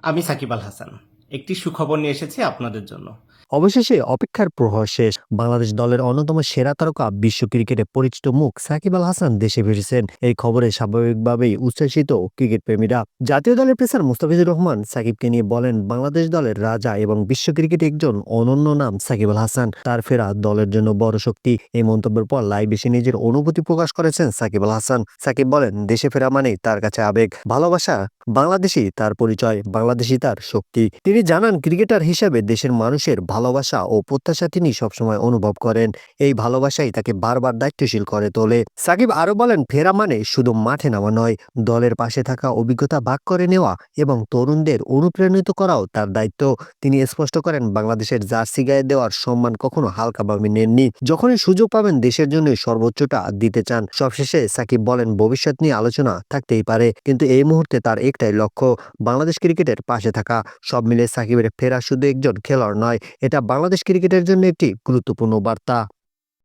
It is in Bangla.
আমি সাকিব আল হাসান। একটি সুখবর নিয়ে এসেছি আপনাদের জন্য। অবশেষে অপেক্ষার প্রহর শেষ। বাংলাদেশ দলের অন্যতম সেরা তারকা বিশ্ব ক্রিকেটে পরিচিত মুখ সাকিব আল হাসান দেশে ফিরেছেন। এই খবরে স্বাভাবিকভাবেই উচ্ছ্বসিত ক্রিকেট প্রেমীরা। জাতীয় দলের পেসার মুস্তাফিজুর রহমান সাকিবকে নিয়ে বলেন, বাংলাদেশ দলের রাজা এবং বিশ্ব ক্রিকেটে একজন অনন্য নাম সাকিব আল হাসান। তার ফেরা দলের জন্য বড় শক্তি। এই মন্তব্যের পর লাইভ এসে নিজের অনুভূতি প্রকাশ করেছেন সাকিব আল হাসান। সাকিব বলেন, দেশে ফেরা মানেই তার কাছে আবেগ, ভালোবাসা। বাংলাদেশই তার পরিচয়, বাংলাদেশই তার শক্তি। তিনি জানান, ক্রিকেটার হিসেবে দেশের মানুষের ভালোবাসা ও প্রত্যাশা তিনি সবসময় অনুভব করেন। এই ভালোবাসাই তাকে বারবার দায়িত্বশীল করে তোলে। সাকিব আরো বলেন, ফেরা মানে শুধু মাঠে নামা নয়, দলের পাশে থাকা, অভিজ্ঞতা ভাগ করে নেওয়া এবং তরুণদের অনুপ্রাণিত করাও তার দায়িত্ব। তিনি স্পষ্ট করেন, বাংলাদেশের জার্সি গায়ে দেওয়ার সম্মান কখনো হালকাভাবে নেননি। যখনই সুযোগ পাবেন দেশের জন্য সর্বোচ্চটা দিতে চান। সবশেষে সাকিব বলেন, ভবিষ্যৎ নিয়ে আলোচনা থাকতেই পারে, কিন্তু এই মুহূর্তে তার একটাই লক্ষ্য, বাংলাদেশ ক্রিকেটের পাশে থাকা। সব মিলে সাকিবের ফেরা শুধু একজন খেলোয়াড় নয়, এটা বাংলাদেশ ক্রিকেটের জন্য একটি গুরুত্বপূর্ণ বার্তা।